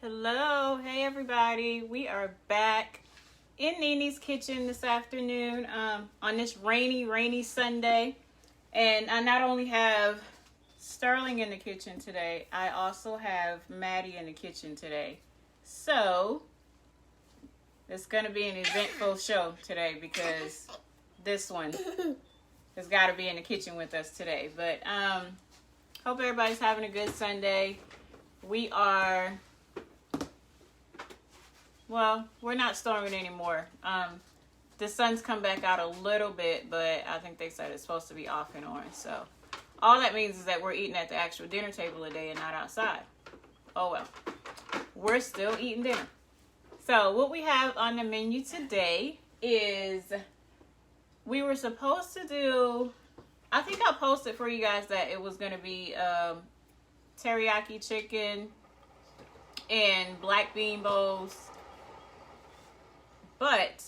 Hello, hey everybody. We are back in Nini's kitchen this afternoon on this rainy Sunday. And I not only have Sterling in the kitchen today, I also have Maddie in the kitchen today. So, it's going to be an eventful show today because this one has got to be in the kitchen with us today. But hope everybody's having a good Sunday. We are... Well, we're not storming anymore. The sun's come back out a little bit, but I think they said it's supposed to be off and on. So all that means is that we're eating at the actual dinner table today and not outside. Oh well, we're still eating dinner. So what we have on the menu today is we were supposed to do, I think I posted for you guys that it was going to be teriyaki chicken and black bean bowls. But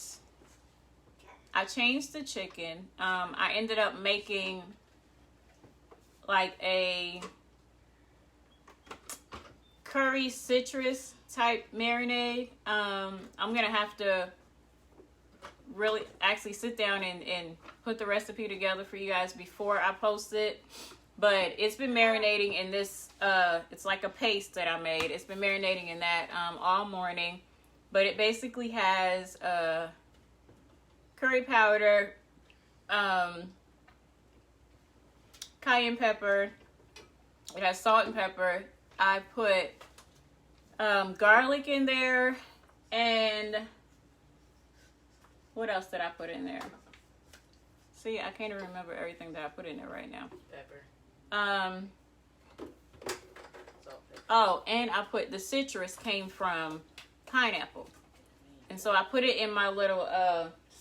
I changed the chicken. I ended up making like a curry citrus type marinade. I'm going to have to really actually sit down and put the recipe together for you guys before I post it. But it's been marinating in this, it's like a paste that I made. It's been marinating in that all morning. But it basically has curry powder, cayenne pepper. It has salt and pepper. I put garlic in there. And what else did I put in there? See, I can't even remember everything that I put in there right now. Pepper. Oh, and I put the citrus came from pineapple, and so I put it in my little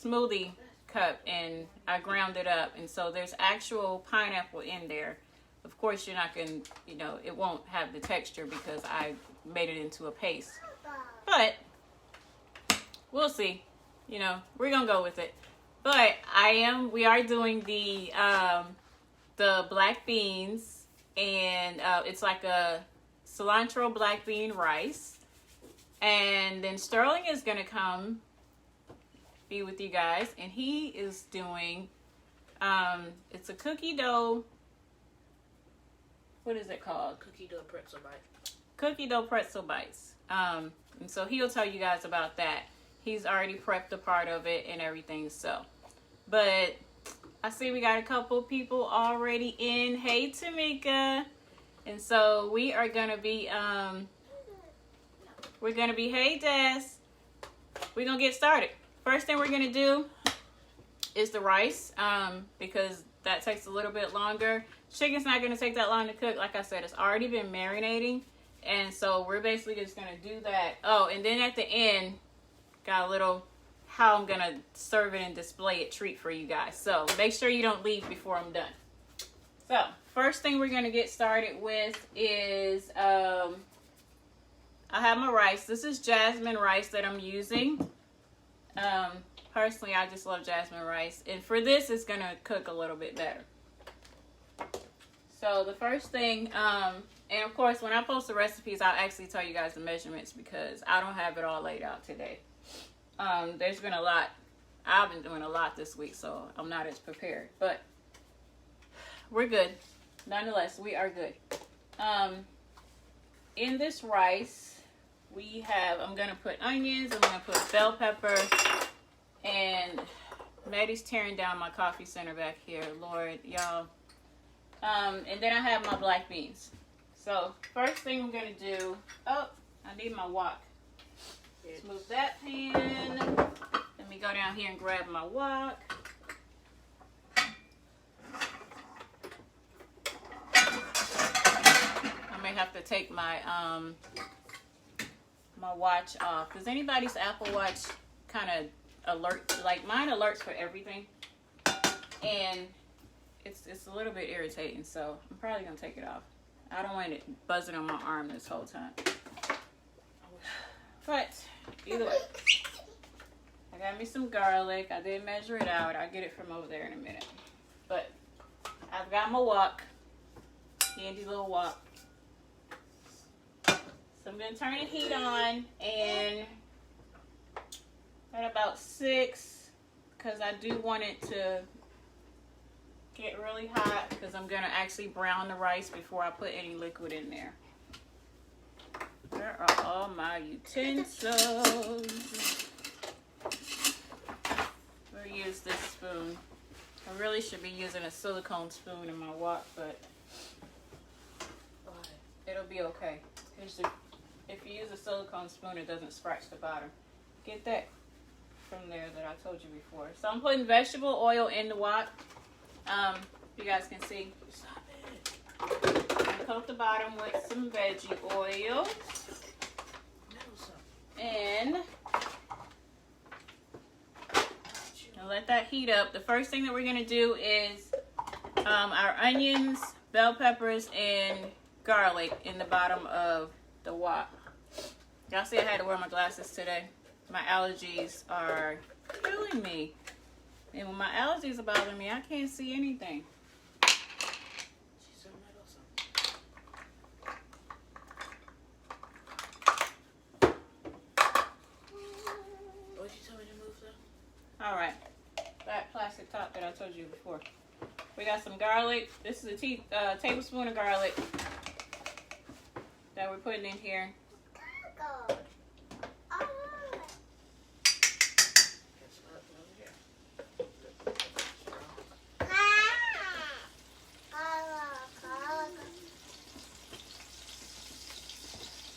smoothie cup and I ground it up, and so there's actual pineapple in there. Of course you're not gonna, it won't have the texture because I made it into a paste, but we'll see. We're gonna go with it. But we are doing the black beans, and it's like a cilantro black bean rice. And then Sterling is going to come be with you guys. And he is doing, it's a cookie dough. What is it called? Cookie dough pretzel bites. Cookie dough pretzel bites. And so he'll tell you guys about that. He's already prepped a part of it and everything. So, but I see we got a couple people already in. Hey, Tamika. And so we are going to be, hey, Des. We're going to get started. First thing we're going to do is the rice, because that takes a little bit longer. Chicken's not going to take that long to cook. Like I said, it's already been marinating. And so we're basically just going to do that. Oh, and then at the end, got a little how I'm going to serve it and display it treat for you guys. So make sure you don't leave before I'm done. So first thing we're going to get started with is... I have my rice. This is jasmine rice that I'm using. Personally, I just love jasmine rice. And for this, it's going to cook a little bit better. So the first thing, and of course, when I post the recipes, I'll actually tell you guys the measurements because I don't have it all laid out today. There's been a lot. I've been doing a lot this week, so I'm not as prepared. But we're good. Nonetheless, we are good. In this rice, I'm going to put onions, I'm going to put bell pepper, and Maddie's tearing down my coffee center back here, Lord, y'all. And then I have my black beans. So, first thing I'm going to do, I need my wok. Let's move that pan. Let me go down here and grab my wok. I may have to take my my watch off. Does anybody's Apple Watch kind of alert? Like mine alerts for everything, and it's a little bit irritating. So I'm probably gonna take it off. I don't want it buzzing on my arm this whole time. But either way, I got me some garlic. I did measure it out. I'll get it from over there in a minute. But I've got my wok. Handy little wok. So I'm going to turn the heat on and at about 6, because I do want it to get really hot, because I'm going to actually brown the rice before I put any liquid in there. Where are all my utensils? We'll use this spoon. I really should be using a silicone spoon in my wok, but it'll be okay. If you use a silicone spoon, it doesn't scratch the bottom. Get that from there that I told you before. So I'm putting vegetable oil in the wok. You guys can see. I coat the bottom with some veggie oil. And let that heat up. The first thing that we're going to do is our onions, bell peppers, and garlic in the bottom of the wok. Y'all see I had to wear my glasses today. My allergies are killing me. And when my allergies are bothering me, I can't see anything. Alright, that plastic top that I told you before. We got some garlic. This is a tablespoon of garlic that we're putting in here.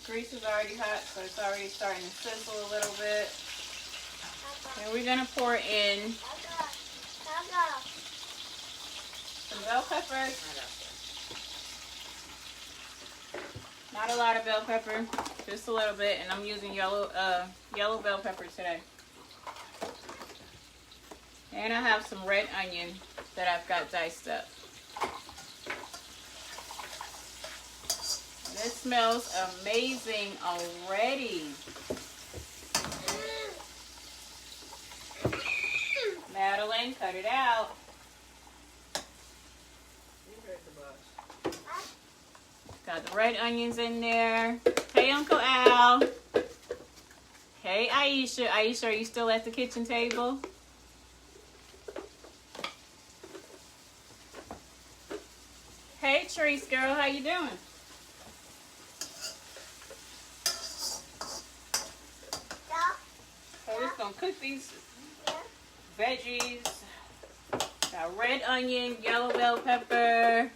Grease is already hot, so it's already starting to sizzle a little bit. And we're going to pour in some bell peppers. Not a lot of bell pepper, just a little bit. And I'm using yellow bell pepper today. And I have some red onion that I've got diced up. This smells amazing already. Madeline, cut it out. Got the red onions in there. Hey, Uncle Al. Hey, Aisha. Aisha, are you still at the kitchen table? Hey, Treese girl, how you doing? So we're just gonna cook these veggies. Got red onion, yellow bell pepper.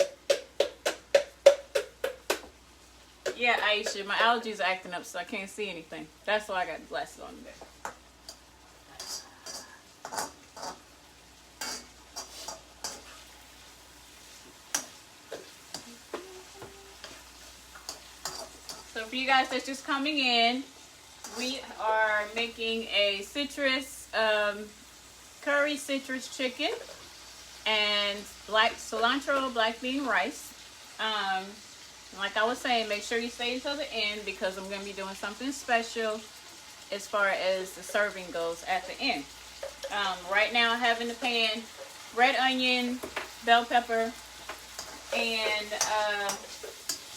Yeah, Aisha, my allergies are acting up, so I can't see anything. That's why I got the glasses on today. So for you guys that's just coming in, we are making a citrus curry citrus chicken and cilantro black bean rice. Like I was saying, make sure you stay until the end because I'm going to be doing something special as far as the serving goes at the end. Right now I have in the pan red onion, bell pepper, and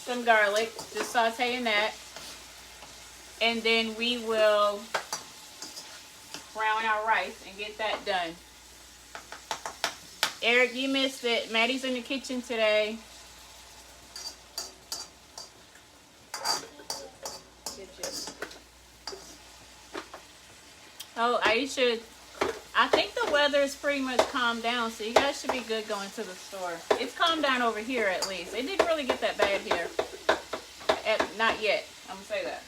some garlic. Just sauteing that. And then we will brown our rice and get that done. Eric, you missed it. Maddie's in the kitchen today. Oh, Aisha, I think the weather is pretty much calmed down, so you guys should be good going to the store. It's calmed down over here at least. It didn't really get that bad here. Not yet. I'm going to say that.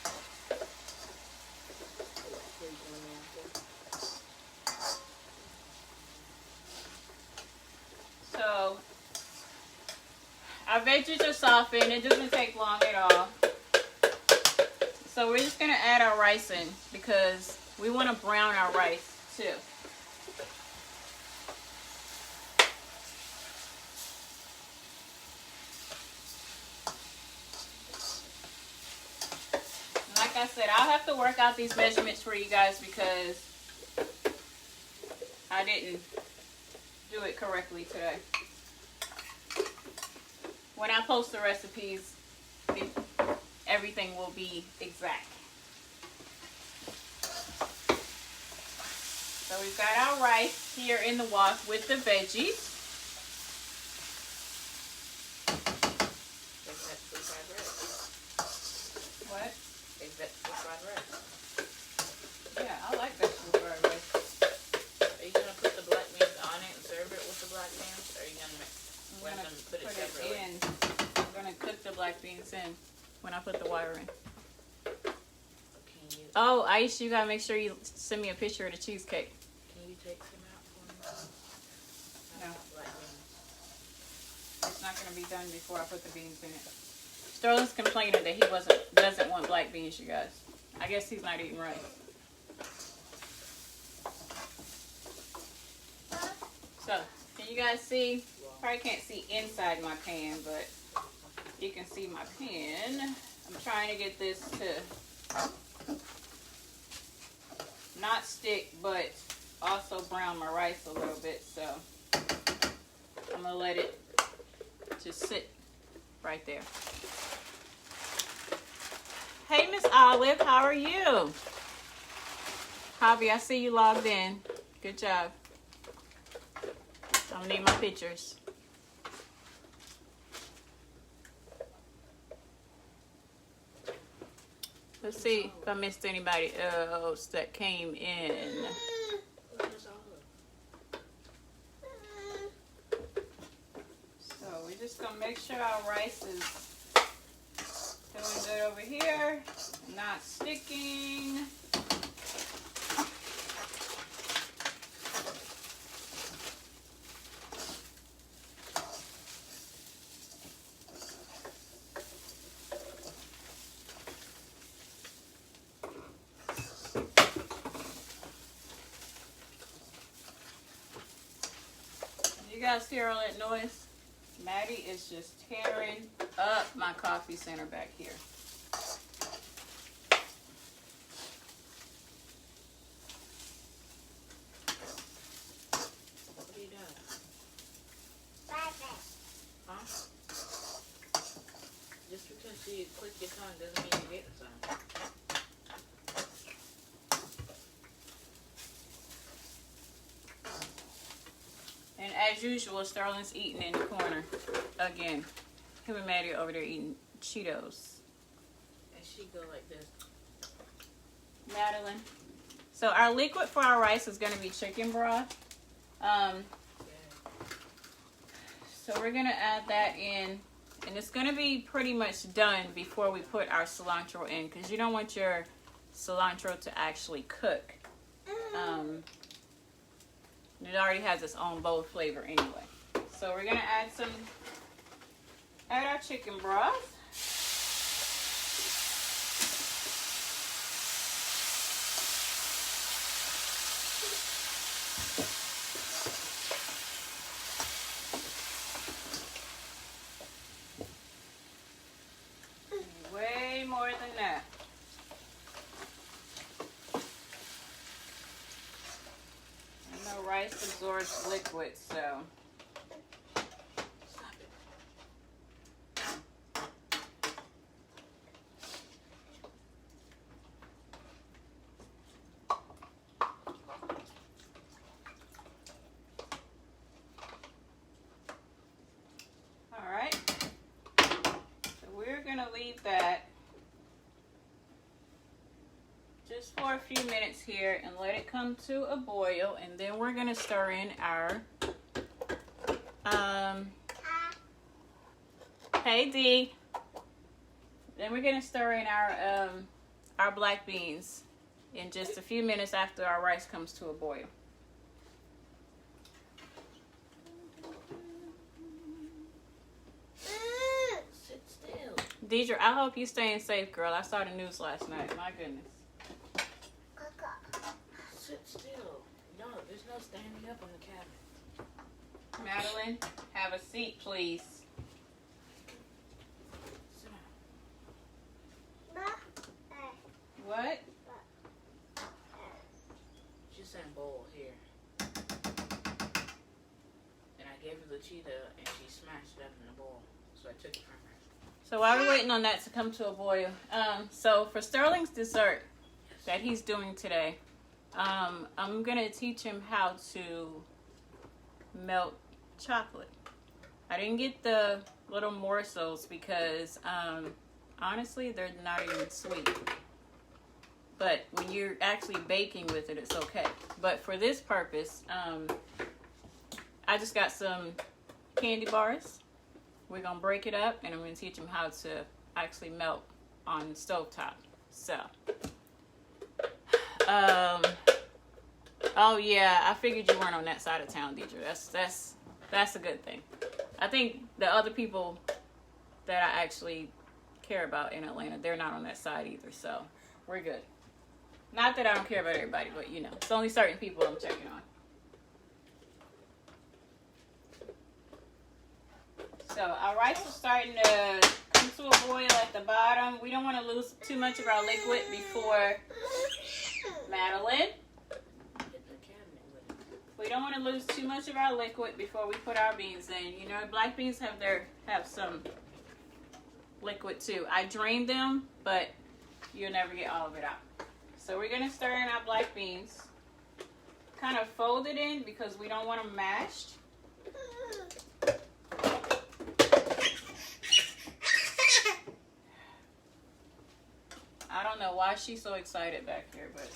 So, our veggies are softened. It doesn't take long at all. So we're just going to add our rice in because we want to brown our rice too. And like I said, I'll have to work out these measurements for you guys because I didn't do it correctly today. when I post the recipes, everything will be exact. So we've got our rice here in the wok with the veggies. Vegetable fried rice. What? Vegetable fried rice. Yeah, I like vegetable fried rice. Are you gonna put the black beans on it and serve it with the black beans? Or are you gonna I'm gonna put it separately? in. I'm gonna cook the black beans in when I put the water in. Can you Oh, Aisha, you gotta make sure you send me a picture of the cheesecake. take some out for me? No. Black beans. It's not gonna be done before I put the beans in it. Sterling's complaining that he doesn't want black beans, you guys. I guess he's not eating rice. So, can you guys see? Probably can't see inside my pan, but you can see my pan. I'm trying to get this to not stick, but also brown my rice a little bit. So, I'm gonna let it just sit right there. Hey, Miss Olive, how are you? Javi, I see you logged in. Good job. I'm gonna need my pictures. Let's see if I missed anybody else that came in. So we're just gonna make sure our rice is doing good over here, not sticking. You guys hear all that noise? Maddie is just tearing up my coffee center back here. What are you doing? Huh? Just because you click your tongue doesn't mean you're getting some. And as usual, Sterling's eating in the corner. Again, him and Maddie are over there eating Cheetos. And she go like this. Madeline. So our liquid for our rice is going to be chicken broth. So we're going to add that in. And it's going to be pretty much done before we put our cilantro in. Because you don't want your cilantro to actually cook. It already has its own bold flavor anyway. So we're going to add our chicken broth. Way more than that. I know rice absorbs liquid, so. All right. So we're gonna leave that just for a few minutes here and let it come to a boil, and then we're gonna stir in our hey D. Then we're gonna stir in our black beans in just a few minutes after our rice comes to a boil. Sit still. Deidre, I hope you staying safe, girl. I saw the news last night. My goodness. Sit still. No, there's no standing up on the cabinet. Madeline, have a seat, please. Sit down. What? She's saying bowl here. And I gave her the cheetah and she smashed it up in the bowl. so I took it from her. So while we're waiting on that to come to a boil, so for Sterling's dessert that he's doing today, I'm gonna teach him how to melt chocolate. I didn't get the little morsels because honestly they're not even sweet. But when you're actually baking with it, it's okay. But for this purpose, I just got some candy bars. We're gonna break it up and I'm gonna teach him how to actually melt on the stovetop. So, oh yeah, I figured you weren't on that side of town, Deidre. That's a good thing. I think the other people that I actually care about in Atlanta, they're not on that side either, so we're good. Not that I don't care about everybody, but you know, it's only certain people I'm checking on. So our rice is starting to come to a boil at the bottom. We don't want to lose too much of our liquid before Madeline. We don't want to lose too much of our liquid before we put our beans in. You know, black beans have some liquid too. I drained them, but you'll never get all of it out. So we're going to stir in our black beans. Kind of fold it in because we don't want them mashed. I don't know why she's so excited back here, but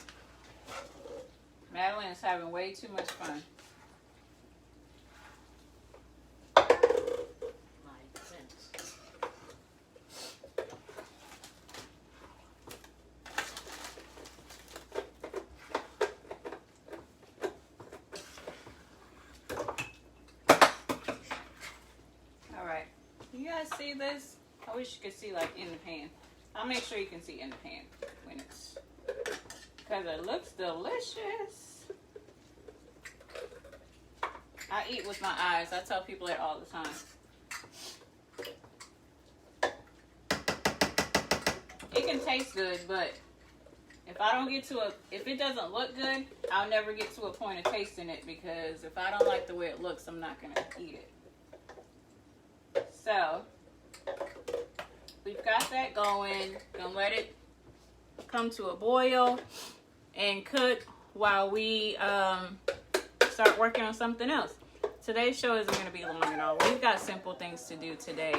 Madeline is having way too much fun. Alright, you guys see this? I wish you could see like in the pan. I'll make sure you can see in the pan when it's, because it looks delicious. I eat with my eyes. I tell people that all the time. It can taste good, but if I don't get to if it doesn't look good, I'll never get to a point of tasting it, because if I don't like the way it looks, I'm not gonna eat it. So we've got that going. Gonna let it come to a boil and cook while we start working on something else. Today's show isn't going to be long at all. We've got simple things to do today.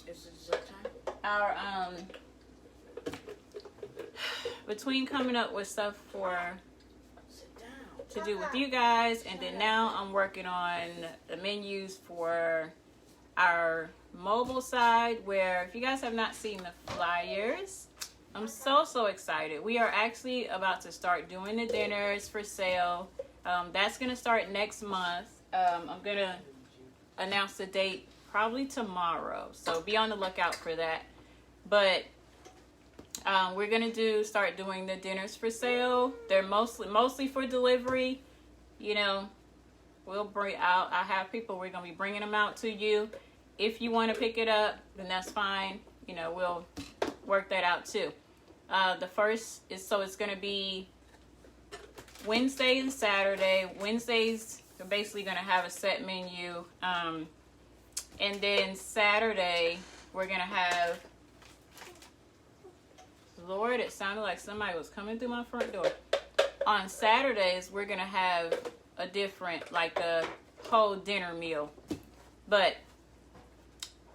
Is it dessert time? Our between coming up with stuff to do with you guys, and then now I'm working on the menus for our mobile side, where if you guys have not seen the flyers, I'm so excited. We are actually about to start doing the dinners for sale. That's going to start next month. I'm going to announce the date probably tomorrow, so be on the lookout for that. But we're going to start doing the dinners for sale. They're mostly for delivery. You know, we'll bring out, I have people, we're going to be bringing them out to you. If you want to pick it up, then that's fine. You know, we'll work that out too. The first is, so it's going to be Wednesday and Saturday. Wednesdays, they're basically going to have a set menu. And then Saturday, we're going to have, Lord, it sounded like somebody was coming through my front door. On Saturdays, we're going to have a different, like a whole dinner meal. But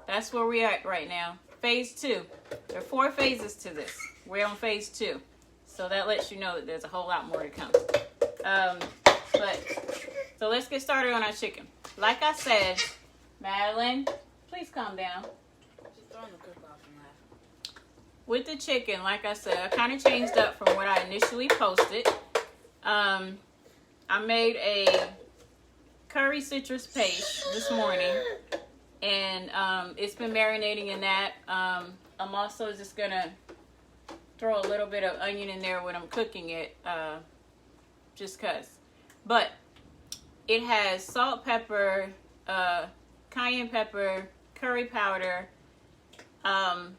that's where we're at right now. Phase 2. There are 4 phases to this. We're on phase 2. So that lets you know that there's a whole lot more to come. So let's get started on our chicken. Like I said, Madeline, please calm down. She's throwing the cook off and laughing. With the chicken, like I said, I kind of changed up from what I initially posted. I made a curry citrus paste this morning, and it's been marinating in that. I'm also just gonna throw a little bit of onion in there when I'm cooking it, just cause. But it has salt, pepper, cayenne pepper, curry powder, and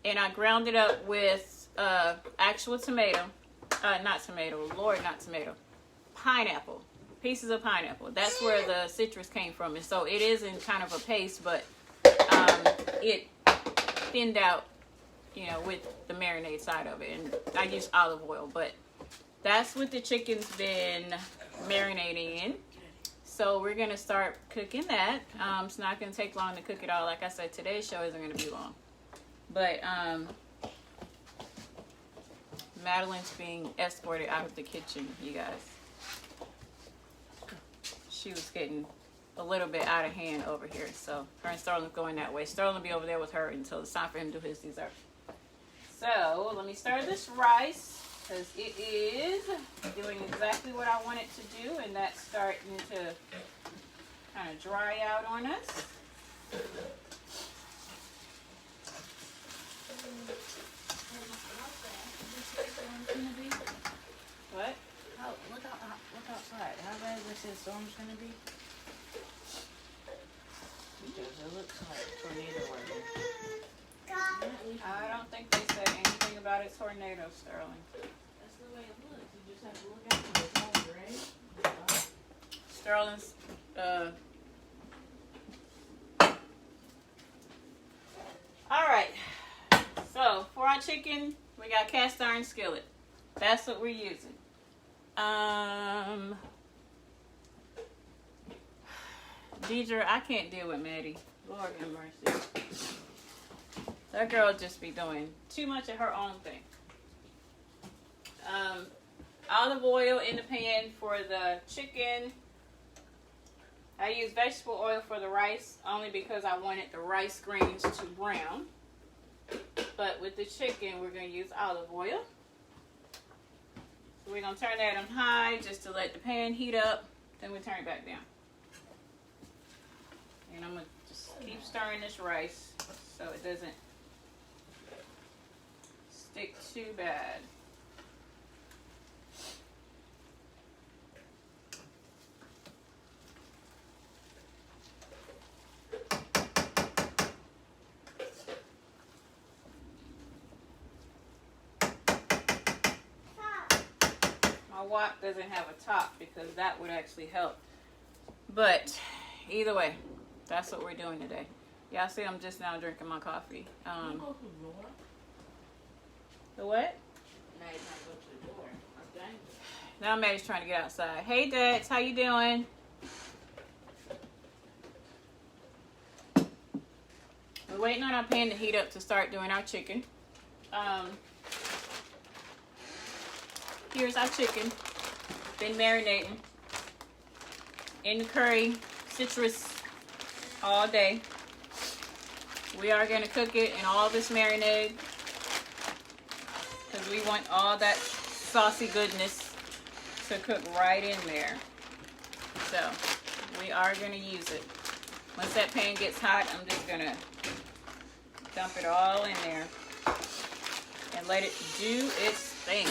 I ground it up with actual tomato, not tomato, Lord, not tomato, pineapple. pieces of pineapple. That's where the citrus came from. And so it is in kind of a paste, but it thinned out, you know, with the marinade side of it. And I use olive oil, but that's what the chicken's been marinating in. So we're going to start cooking that. It's not going to take long to cook it all. Like I said, today's show isn't going to be long. But Madeline's being escorted out of the kitchen, you guys. She was getting a little bit out of hand over here. So her and Sterling's going that way. Sterling will be over there with her until it's time for him to do his dessert. So let me stir this rice because it is doing exactly what I want it to do, and that's starting to kind of dry out on us. What? Oh, look outside. How bad is this storm's gonna be? Because it looks like tornado weather. I don't think they said anything about a tornado, Sterling. That's the way it looks. You just have to look out for it. It's all gray. Sterling's all right. So for our chicken, we got cast iron skillet. That's what we're using. Deidre, I can't deal with Maddie. Lord have mercy. That girl just be doing too much of her own thing. Olive oil in the pan for the chicken. I use vegetable oil for the rice only because I wanted the rice grains to brown. But with the chicken, we're going to use olive oil. So we're going to turn that on high just to let the pan heat up. Then we turn it back down. And I'm going to just keep stirring this rice so it doesn't stick too bad. My wok doesn't have a top because that would actually help. But either way, that's what we're doing today. Y'all see I'm just now drinking my coffee. Can you go to the door? The what? Maddie's not go to the door. Okay. Now Maddie's trying to get outside. Hey, Dads, how you doing? We're waiting on our pan to heat up to start doing our chicken. Here's our chicken. Been marinating in the curry, citrus all day. We are going to cook it in all this marinade because we want all that saucy goodness to cook right in there. So we are going to use it. Once that pan gets hot, I'm just going to dump it all in there and let it do its thing.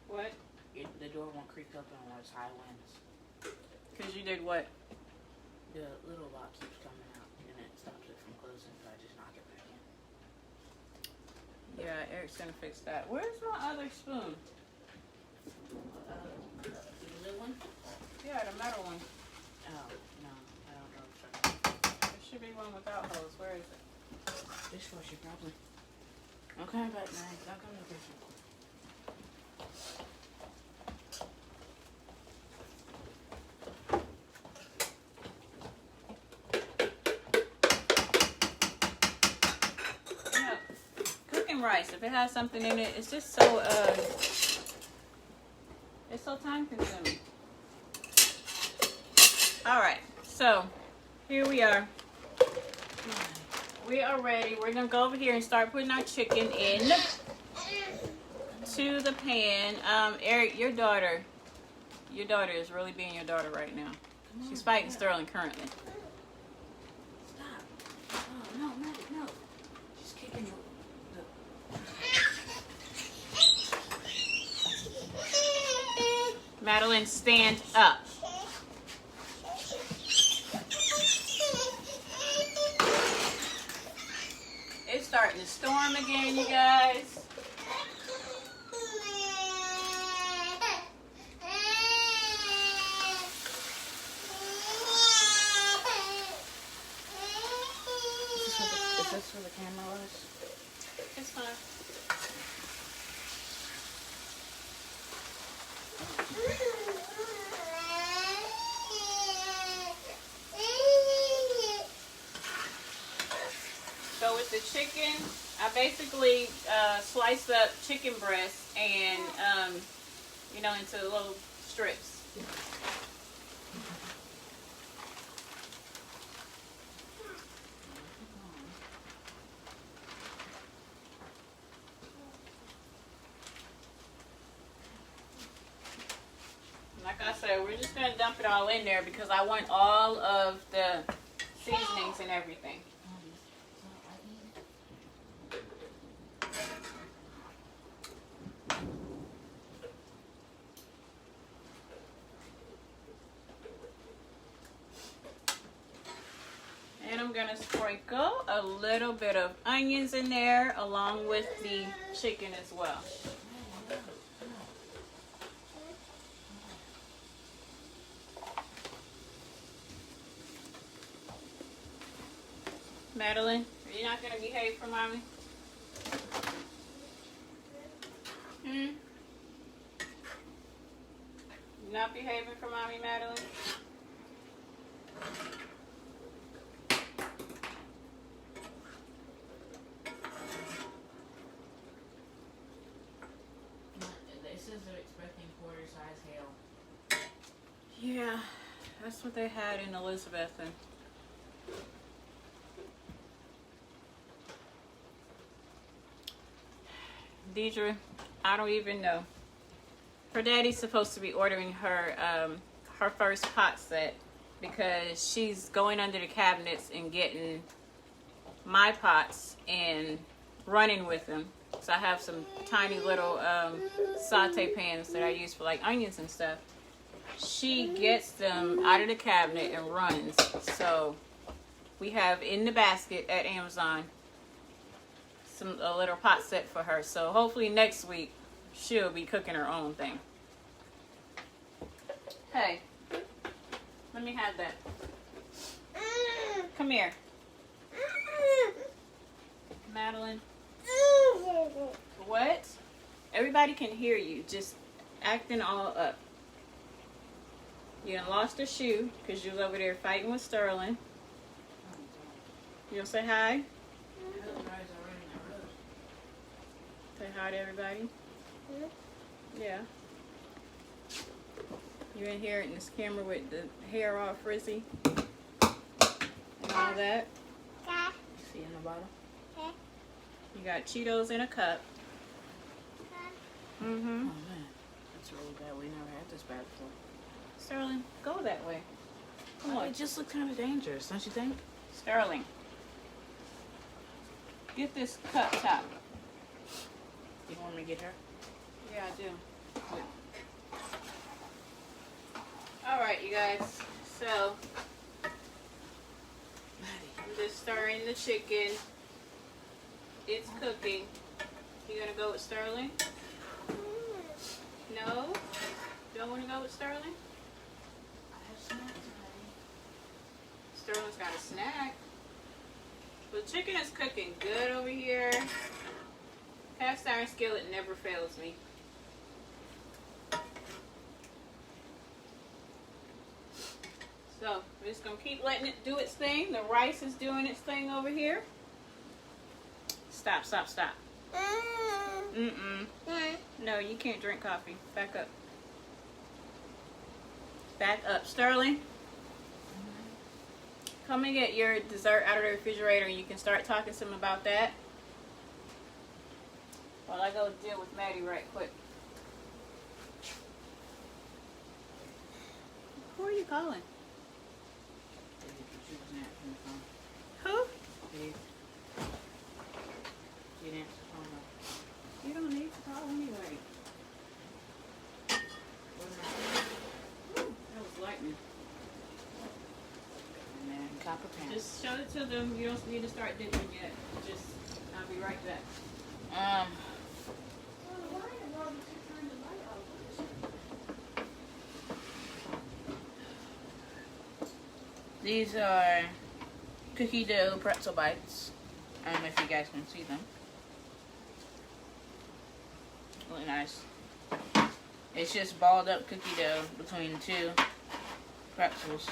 What? The door won't creak open when it's high winds. Because you did what? The little lock keeps coming out and it stops it from closing, so I just knock it back in. Yeah, Eric's going to fix that. Where's my other spoon? The little one? Yeah, the metal one. Oh, no. I don't know. There should be one without hose. Where is it? Dishwasher, probably. Okay, back now. I'll come to the kitchen. Rice, if it has something in it, it's just so it's so time consuming. All right, so here we are. We are ready. We're gonna go over here and start putting our chicken in to the pan. Eric, your daughter is really being your daughter right now. She's fighting Sterling currently. Stop. Oh, no, no. She's kicking you. Madeline, stand up. Huh? So with the chicken, I basically sliced up chicken breast and, you know, into little strips. Like I said, we're just going to dump it all in there because I want all of the seasonings and everything. And I'm going to sprinkle a little bit of onions in there along with the chicken as well. Madeline, are you not going to behave for mommy? Hmm? You not behaving for mommy, Madeline? It says they're expecting quarter-size hail. Yeah, that's what they had in Elizabethton. Deidre, I don't even know. Her daddy's supposed to be ordering her her first pot set because she's going under the cabinets and getting my pots and running with them. So I have some tiny little saute pans that I use for like onions and stuff. She gets them out of the cabinet and runs. So we have in the basket at Amazon a little pot set for her. So hopefully next week she'll be cooking her own thing. Hey, let me have that. Come here. Madeline. What? Everybody can hear you. Just acting all up. You done lost a shoe because you was over there fighting with Sterling. You gonna say hi? Say hi to everybody. Yeah. You in here in this camera with the hair all frizzy and all that. See in the bottom? You got Cheetos in a cup. Oh man, that's really bad. We never had this bad before. Sterling, go that way. Come on. It just looked kind of dangerous, don't you think? Sterling, get this cup top. You want me to get her? Yeah, I do. All right, you guys. So I'm just stirring the chicken. It's cooking. You gonna go with Sterling? No? Don't want to go with Sterling? I have snacks already. Sterling's got a snack. The chicken is cooking good over here. Cast iron skillet never fails me. So we're just gonna keep letting it do its thing. The rice is doing its thing over here. Stop, stop, stop. No, you can't drink coffee. Back up. Back up. Sterling, come and get your dessert out of the refrigerator and you can start talking to him about that. While I go deal with Maddie right quick. Who are you calling? She was answering the phone. Who? Dave. She didn't answer the phone though. You don't need to call anyway. That was lightning. And then copper pan. Just show it to them. You don't need to start dipping yet. Just, I'll be right back. These are cookie dough pretzel bites. If you guys can see them. Really nice. It's just balled up cookie dough between two pretzels.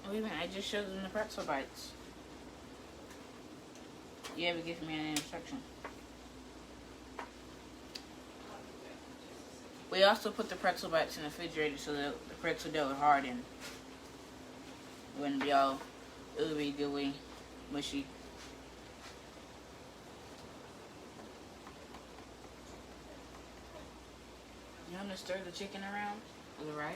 Wait a minute, I just showed them the pretzel bites. You haven't given me an instruction. We also put the pretzel bites in the refrigerator so that the pretzel dough would harden. It wouldn't be all ooey gooey, mushy. You want to stir the chicken around with the rice?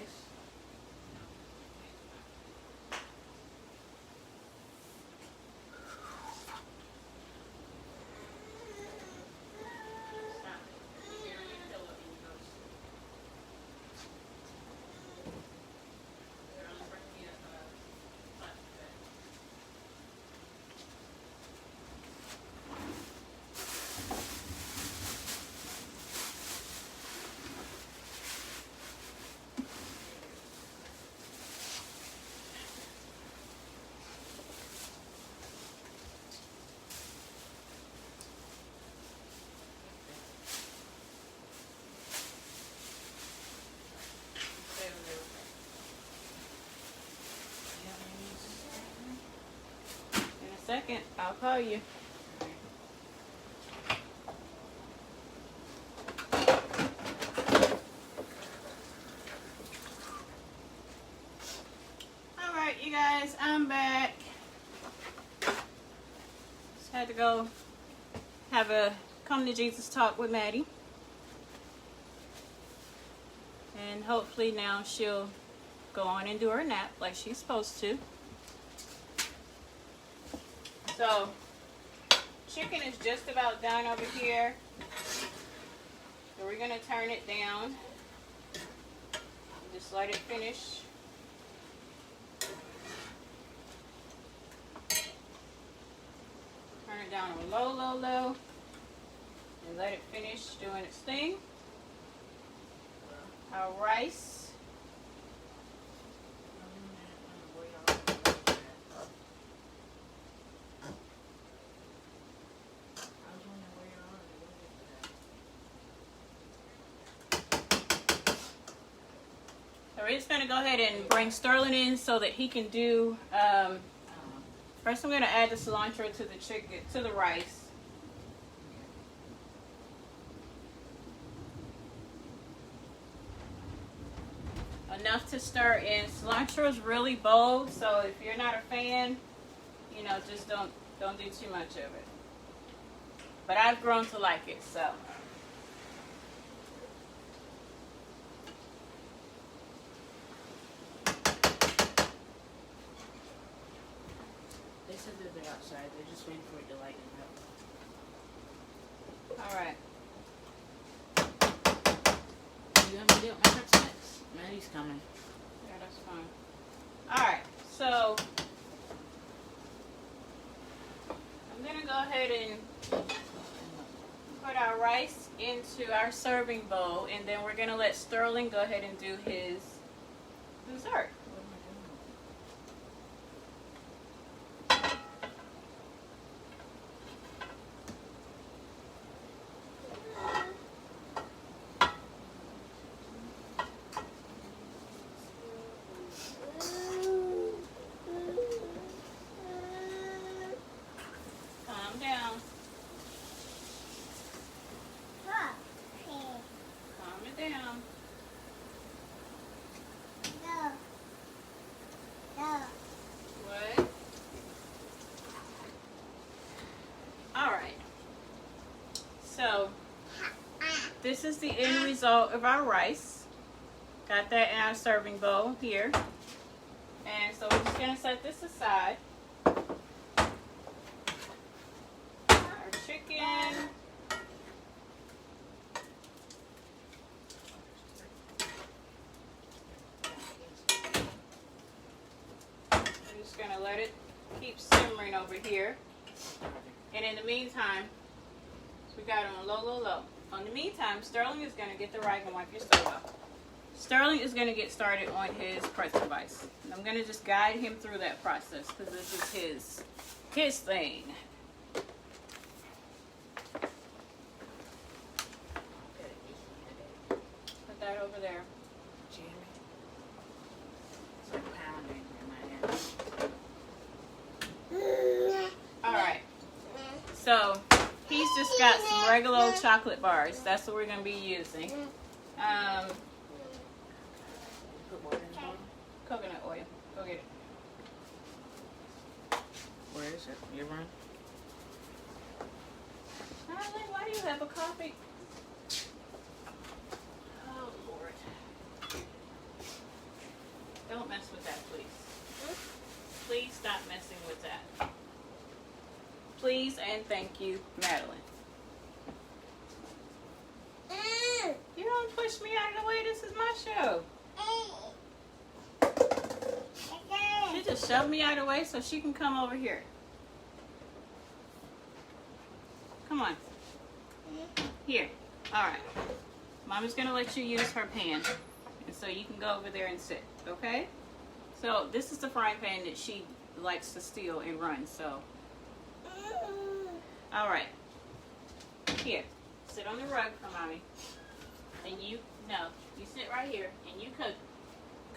Second, I'll call you. All right, you guys, I'm back. Just had to go have a come to Jesus talk with Maddie. And hopefully now she'll go on and do her nap like she's supposed to. So, chicken is just about done over here. So we're going to turn it down. Just let it finish. Turn it down on low, low, low. And let it finish doing its thing. Our rice. We're just going to go ahead and bring Sterling in so that he can do, first I'm going to add the cilantro to the chicken, to the rice. Enough to stir in. Cilantro is really bold, so if you're not a fan, you know, just don't do too much of it. But I've grown to like it, so. They said that they're outside. They're just waiting for it to lighten up. All right. You want me to do it with my pretzel mix? Maddie's coming. Yeah, that's fine. All right, so I'm gonna go ahead and put our rice into our serving bowl, and then we're gonna let Sterling go ahead and do his dessert. this is the end result of our rice. Got that in our serving bowl here. And so we're just going to set this aside. Our chicken. I'm just going to let it keep simmering over here. And in the meantime, we got it on low, low, low. In the meantime, Sterling is going to get the rag and wipe your stove off. Sterling is going to get started on his pretzel bites. And I'm going to just guide him through that process because this is his thing. Put that over there. It's like pounding in my head. Alright. So, he's just got some regular old chocolate bars. That's what we're going to be using. Coconut oil. Go get it. Where is it? You run? Darling, why do you have a coffee? Oh, Lord. Don't mess with that, please. Please stop messing with that. Please and thank you, Madeline. You don't push me out of the way. This is my show. She just shoved me out of the way so she can come over here. Come on. Here. Alright. Mommy's going to let you use her pan. And so you can go over there and sit. Okay? So this is the frying pan that she likes to steal and run. So. Alright. Here. Sit on the rug for Mommy. And you sit right here and you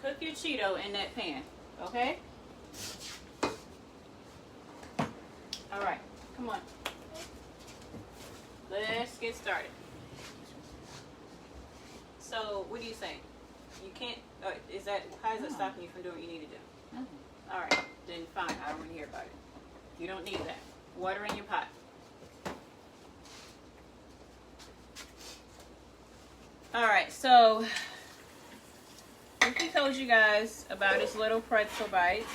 cook your Cheeto in that pan. Okay? Alright, come on. Let's get started. So, what do you say? You can't, how is it stopping you from doing what you need to do? Nothing. Alright, then fine, I don't want to hear about it. You don't need that. Water in your pot. Alright, so Ricky told you guys about his little pretzel bites.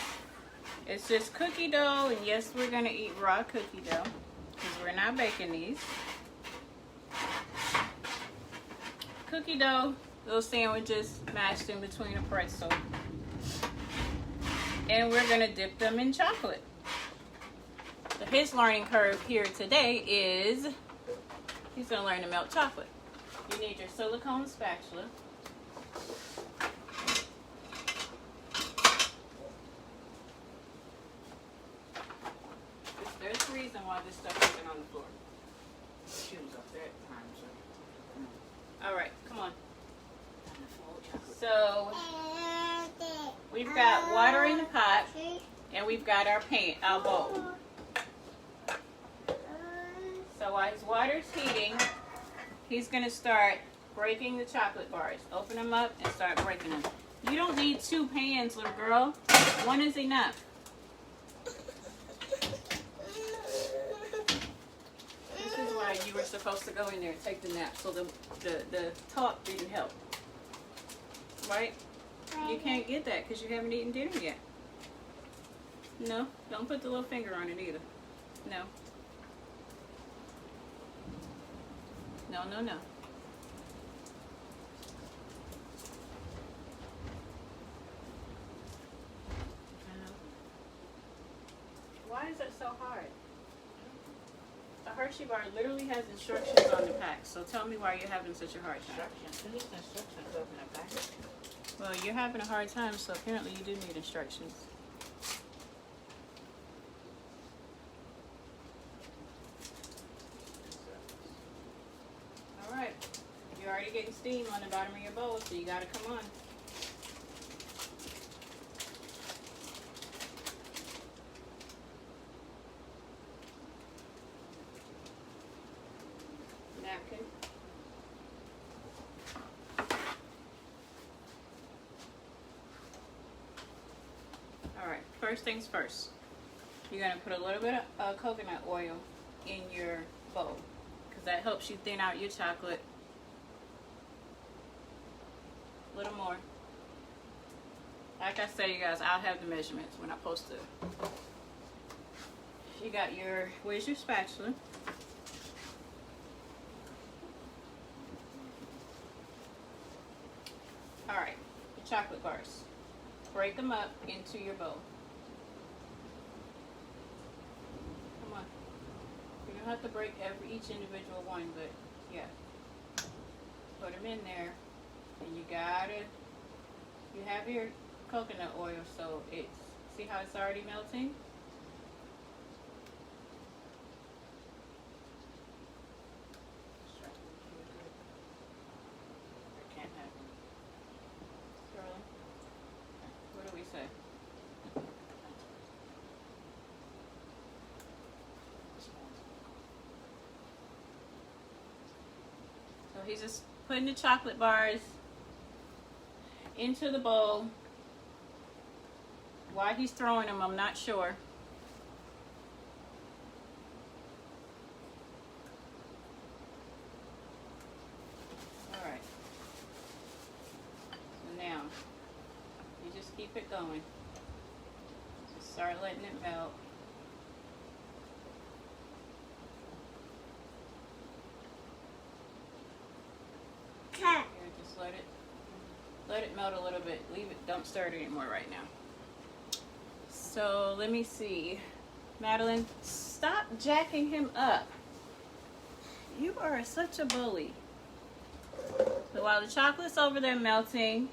It's just cookie dough, and yes, we're going to eat raw cookie dough because we're not baking these. Cookie dough, little sandwiches mashed in between a pretzel. And we're going to dip them in chocolate. So his learning curve here today is he's going to learn to melt chocolate. You need your silicone spatula. There's a reason why this stuff isn't on the floor. She was up there at the time, so. Alright, come on. So, we've got water in the pot, and we've got our bowl. So while his water's heating, he's going to start breaking the chocolate bars. Open them up and start breaking them. You don't need 2 pans, little girl. 1 is enough. This is why you were supposed to go in there and take the nap, so the talk didn't help. Right? You can't get that because you haven't eaten dinner yet. No, don't put the little finger on it either. No. No, no, no. Why is that so hard? A Hershey bar literally has instructions on the pack, so tell me why you're having such a hard time. Instructions open a packet. Well, you're having a hard time, so apparently you do need instructions. Alright, you're already getting steam on the bottom of your bowl, so you gotta come on. Napkin. Alright, first things first. You're going to put a little bit of coconut oil in your bowl because that helps you thin out your chocolate A little more. Like I said, you guys, I'll have the measurements when I post it. You got your, where's your spatula? Alright, your chocolate bars. Break them up into your bowl. Come on. You don't have to break each individual one, but yeah. Put them in there. And you have your coconut oil, so it's, see how it's already melting? Sterling, what do we say? So he's just putting the chocolate bars into the bowl. Why he's throwing them, I'm not sure. Alright. So now, you just keep it going. Just start letting it melt. Here, just let it melt a little bit. Leave it, don't stir it anymore right now. So let me see. Madeline, stop jacking him up. You are such a bully. So while the chocolate's over there melting,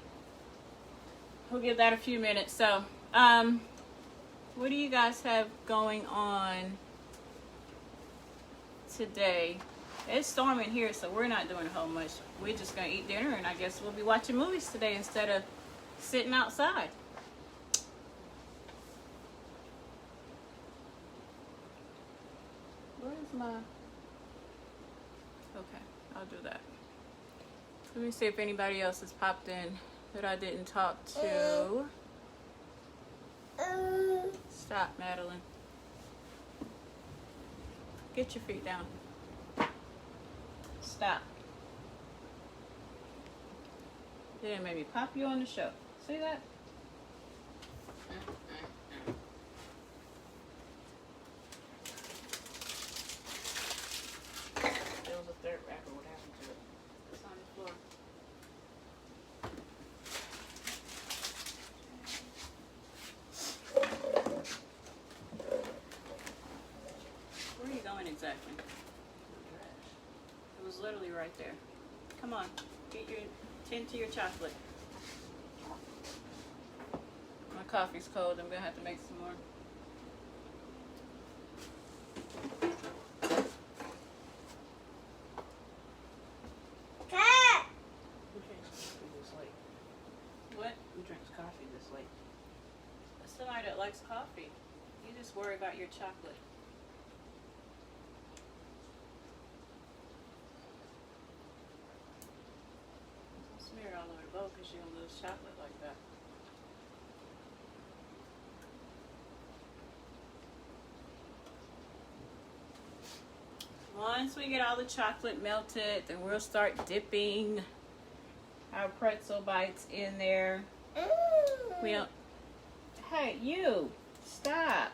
we'll give that a few minutes. So, what do you guys have going on today? It's storming here, so we're not doing a whole much. We're just gonna eat dinner, and I guess we'll be watching movies today instead of sitting outside. Where's my... Okay, I'll do that. Let me see if anybody else has popped in that I didn't talk to. Stop, Madeline. Get your feet down. Stop. They didn't maybe pop you on the show. See that? There was a third wrapper. What happened to it? It's on the floor. Where are you going exactly? It was literally right there. Come on, tend to your chocolate. My coffee's cold. I'm gonna have to make some more. Who drinks coffee this late? What? Who drinks coffee this late? Somebody that likes coffee. You just worry about your chocolate. Don't smear it all over the bowl because you're gonna lose chocolate like that. Once we get all the chocolate melted, then we'll start dipping our pretzel bites in there. We'll... Hey, you! Stop!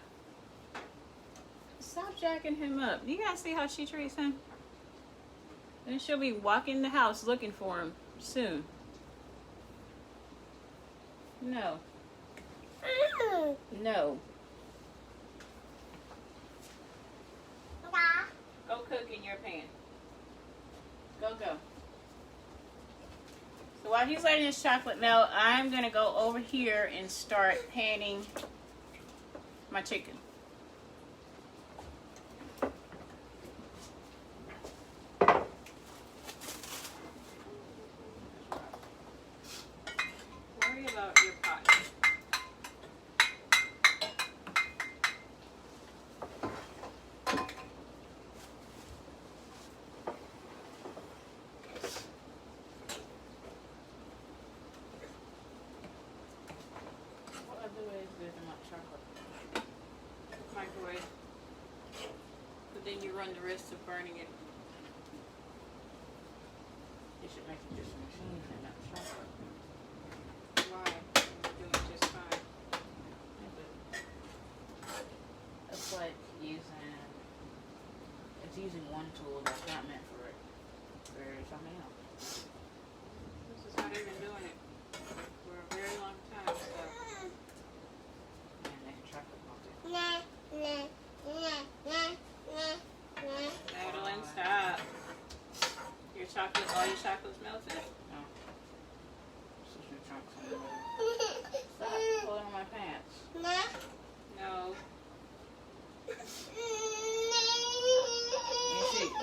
Stop jacking him up. Do you guys see how she treats him? And she'll be walking the house looking for him soon. No. No. Go cook in your pan. Go. So while he's letting his chocolate melt, I'm going to go over here and start panning my chicken. Worry about your pot. Microwave, but then you run the risk of burning it. You should make it just a machine and not chocolate.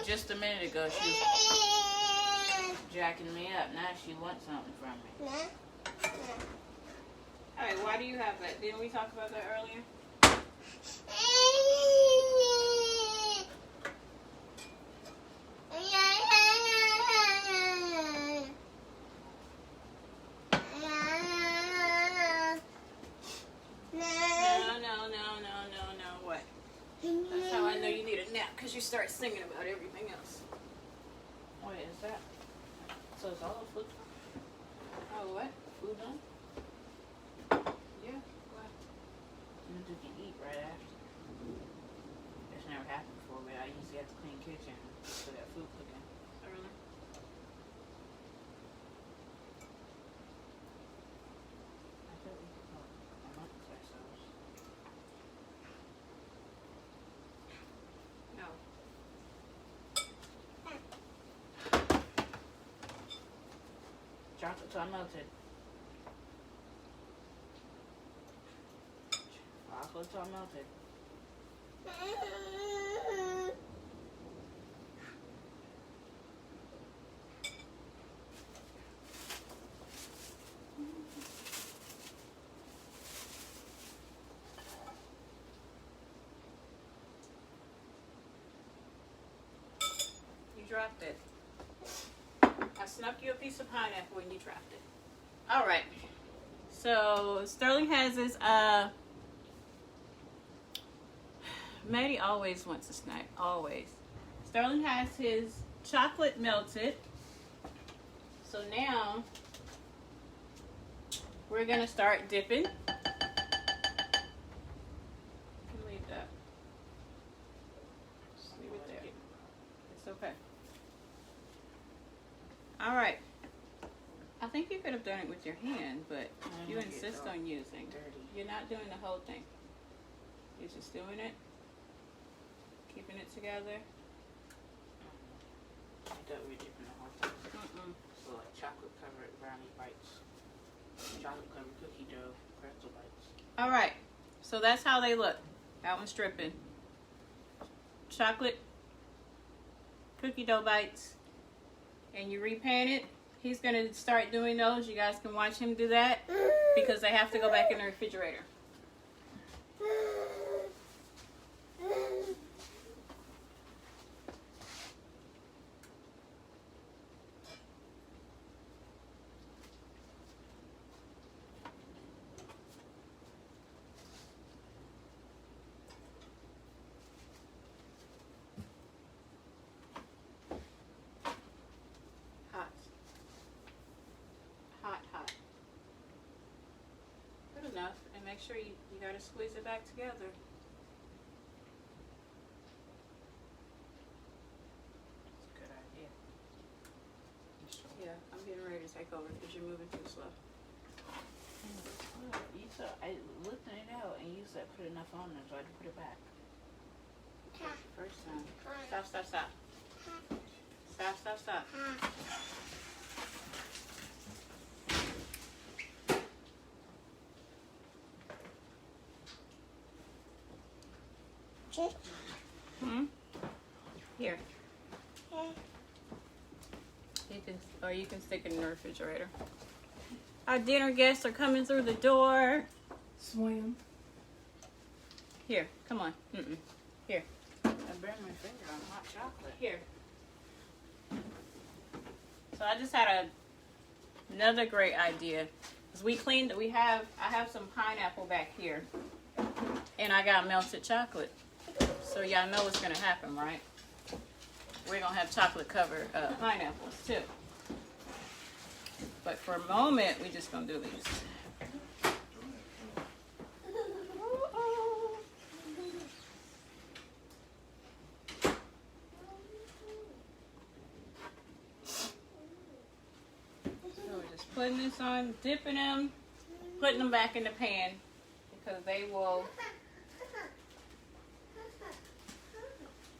just a minute ago she was jacking me up. Now she wants something from me. Hey, why do you have that? Didn't we talk about that earlier? No. What? That's how I know you need a nap, because you start singing about everything else. Wait, is that? So it's all food? Oh, what? Food done? Yeah. What? You can eat right after. That's never happened before, but I usually have to clean kitchen for that food cooking. Early. I thought we could go amongst ourselves. No. Chocolate so melted. Chocolate so melted. You dropped it. I snuck you a piece of pineapple and you dropped it. All right. So Sterling has his Maddie always wants a snack. Always. Sterling has his chocolate melted. So now we're gonna start dipping. You can leave that. Just leave it there. It's okay. All right. I think you could have done it with your hand, but you insist on using. Dirty. You're not doing the whole thing. You're just doing it, keeping it together. I thought we were dipping the whole thing. Mm-mm. So like chocolate covered brownie bites. Chocolate covered cookie dough pretzel bites. All right. So that's how they look. That one's dripping. Chocolate cookie dough bites. And you repan it. He's going to start doing those. You guys can watch him do that because they have to go back in the refrigerator. Hot. Good enough. And make sure you got to squeeze it back together. That's a good idea. Yeah, I'm getting ready to take over because you're moving too slow. You said I looked it out and you said put enough on there, so I had to put it back. First time. Stop. Here. You can stick it in the refrigerator. Our dinner guests are coming through the door. Swim. Here, come on. Here. I burned my finger on hot chocolate. Here. So I just had another great idea. Cause I have some pineapple back here, and I got melted chocolate. So y'all know what's gonna happen, right? We're gonna have chocolate covered pineapples too. But for a moment, we're just gonna do these. So we're just putting this on, dipping them, putting them back in the pan because they will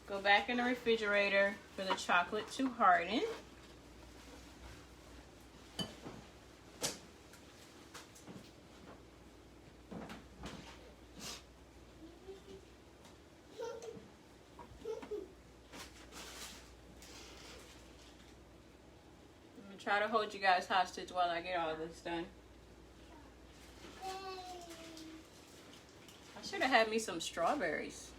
go back in the refrigerator for the chocolate to harden. try to hold you guys hostage while I get all this done. I should have had me some strawberries.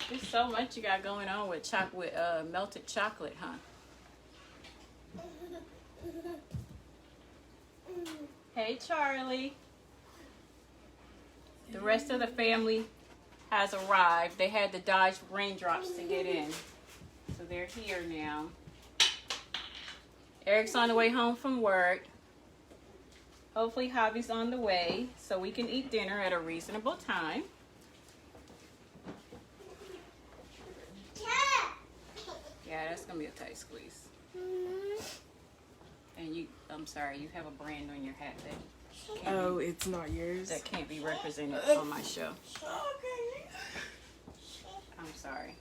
There's so much you got going on with melted chocolate, huh? Hey, Charlie. The rest of the family has arrived. They had to dodge raindrops to get in. So they're here now. Eric's on the way home from work. Hopefully Javi's on the way so we can eat dinner at a reasonable time. Yeah, that's gonna be a tight squeeze. And I'm sorry, you have a brand on your hat that it's not yours. that can't be represented on my show. I'm sorry.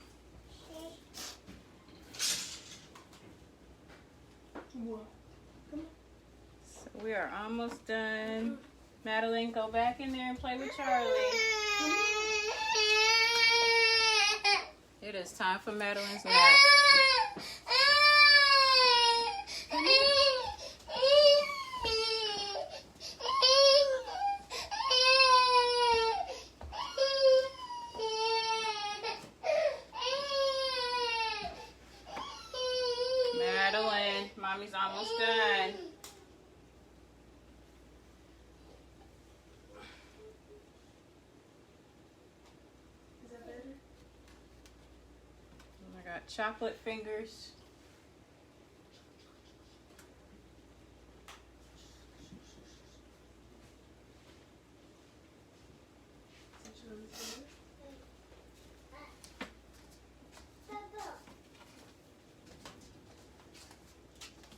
So we are almost done. Madeline, go back in there and play with Charlie. It is time for Madeline's nap. Madeline, mommy's almost done. Is that better? I got chocolate fingers.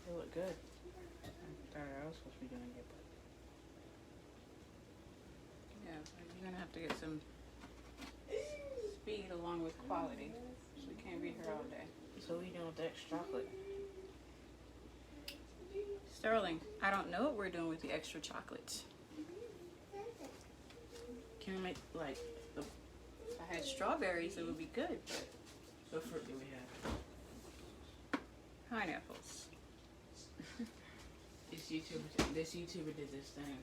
They look good. I thought I was supposed to be doing it, but yeah, you're gonna have to get some speed along with quality. So we can't be here all day. So what are you doing with the extra chocolate? Sterling, I don't know what we're doing with the extra chocolate. Can we make like If I had strawberries, it would be good, but what fruit do we have? pineapples. This YouTuber did this thing.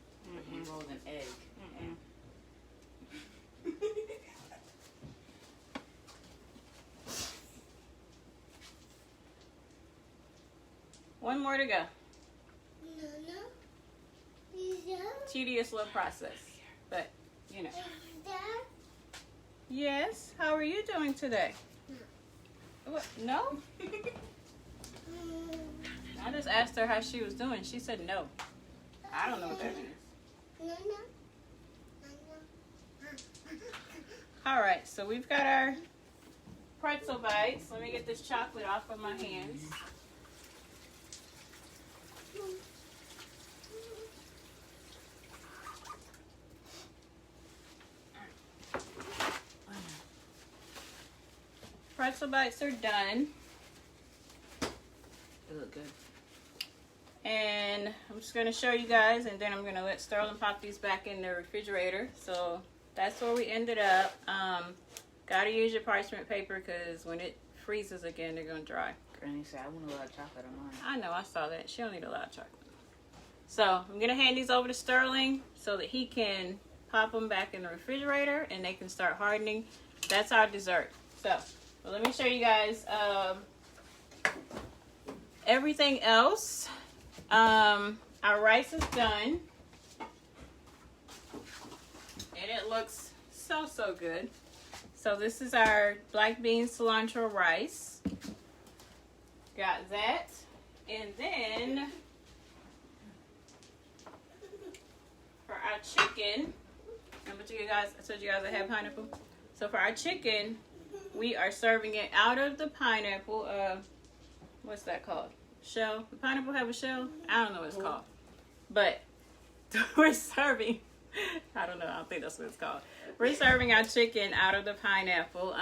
He rolled an egg. One more to go. Tedious little process, but you know. Yes. How are you doing today? What? No? I just asked her how she was doing. She said no. I don't know what that means. All right, so we've got our pretzel bites. Let me get this chocolate off of my hands. Pretzel bites are done. They look good. And I'm just going to show you guys, and then I'm going to let Sterling pop these back in the refrigerator. So that's where we ended up. Got to use your parchment paper because when it freezes again, they're going to dry. Granny said, I want a lot of chocolate on mine. I know, I saw that. She don't need a lot of chocolate. So I'm going to hand these over to Sterling so that he can pop them back in the refrigerator and they can start hardening. That's our dessert. So well, let me show you guys everything else. Our rice is done. And it looks so good. So this is our black bean cilantro rice. Got that. And then for our chicken, remember I told you guys I have pineapple. So for our chicken, we are serving it out of the pineapple. What's that called? Shell? The pineapple have a shell? I don't know what it's called. But we're serving, I don't know, I don't think that's what it's called. We're serving our chicken out of the pineapple.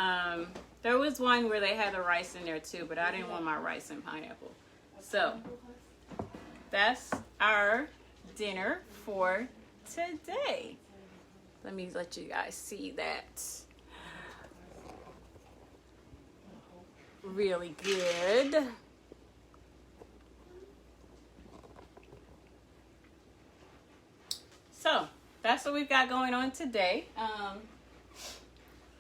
There was one where they had the rice in there too, but I didn't want my rice and pineapple. So that's our dinner for today. Let me let you guys see that. really good. So that's what we've got going on today.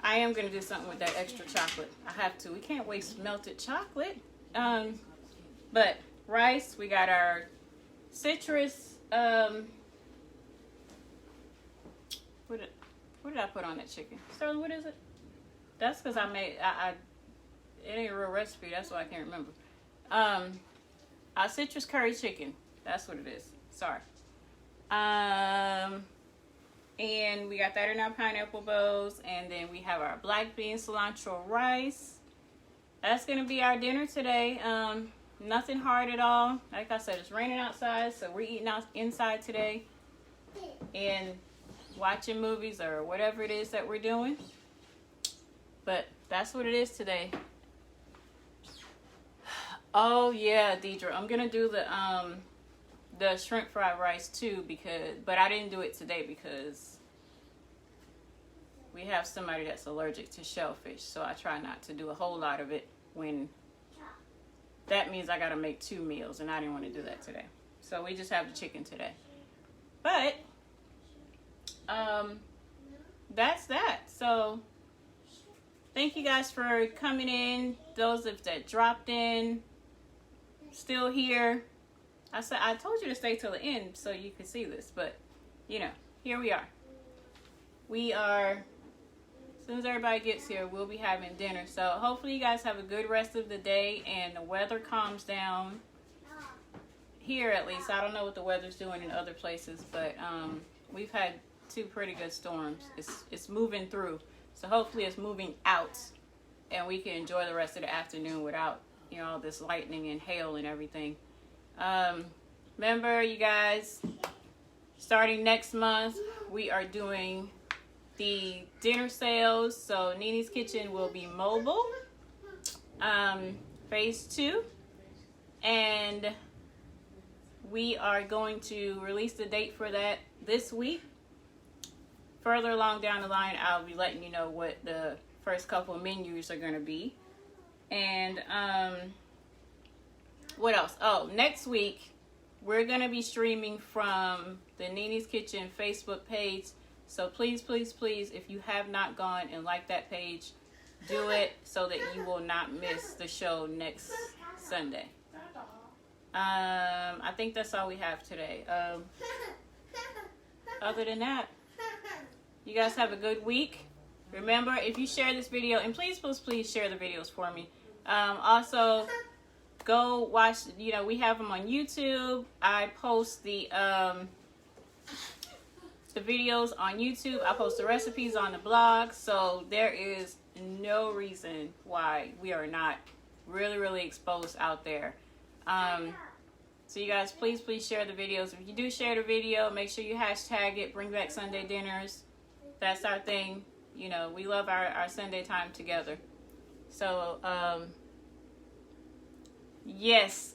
I am going to do something with that extra chocolate. I have to. We can't waste melted chocolate. But rice, we got our citrus. What did I put on that chicken? Sterling, what is it? That's because I made, it ain't a real recipe. That's why I can't remember. Our citrus curry chicken. That's what it is. Sorry. And we got that in our pineapple bowls. And then we have our black bean cilantro rice. That's going to be our dinner today. Nothing hard at all. Like I said, it's raining outside, so we're eating out inside today. And watching movies or whatever it is that we're doing. But that's what it is today. Oh yeah, Deidre, I'm gonna do the shrimp fried rice too, but I didn't do it today because we have somebody that's allergic to shellfish, so I try not to do a whole lot of it when that means I gotta make 2 meals, and I didn't want to do that today. So we just have the chicken today. But that's that. So thank you guys for coming in. Those that dropped in, still here. I told you to stay till the end so you could see this, but you know, here we are. As soon as everybody gets here, we'll be having dinner. So hopefully you guys have a good rest of the day and the weather calms down. Here at least. I don't know what the weather's doing in other places, but we've had 2 pretty good storms. It's moving through. So hopefully it's moving out and we can enjoy the rest of the afternoon without, you know, all this lightning and hail and everything. Remember, you guys, starting next month, we are doing the dinner sales. So Nini's Kitchen will be mobile. Phase 2. And we are going to release the date for that this week. Further along down the line, I'll be letting you know what the first couple of menus are going to be. And what else? Oh, next week, we're going to be streaming from the Nini's Kitchen Facebook page. So please, please, please, if you have not gone and liked that page, do it so that you will not miss the show next Sunday. I think that's all we have today. Other than that, you guys have a good week. Remember, if you share this video, and please, please, please share the videos for me. Also, go watch, you know, we have them on YouTube. I post the videos on YouTube. I post the recipes on the blog. So there is no reason why we are not really, really exposed out there. So you guys, please, please share the videos. If you do share the video, make sure you hashtag it, Bring Back Sunday Dinners. That's our thing. You know, we love our Sunday time together. So, yes,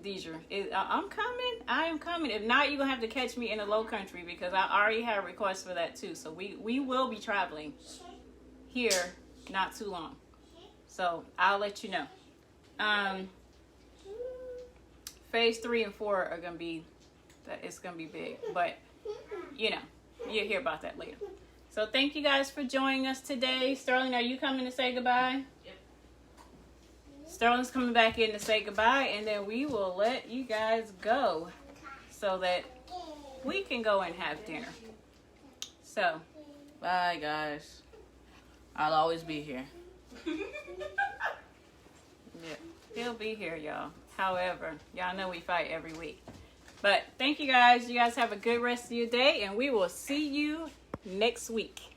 Deidre, I'm coming. I am coming. If not, you're going to have to catch me in the low country because I already have requests for that too. So we will be traveling here not too long. So I'll let you know. Phase 3 and 4 are going to be, it's going to be big. But, you know, you'll hear about that later. So thank you guys for joining us today. Sterling, are you coming to say goodbye? Yep. Sterling's coming back in to say goodbye, and then we will let you guys go so that we can go and have dinner. So, Bye, guys. I'll always be here. yeah, he'll be here, y'all. However, y'all know we fight every week. But thank you guys. You guys have a good rest of your day, and we will see you next week.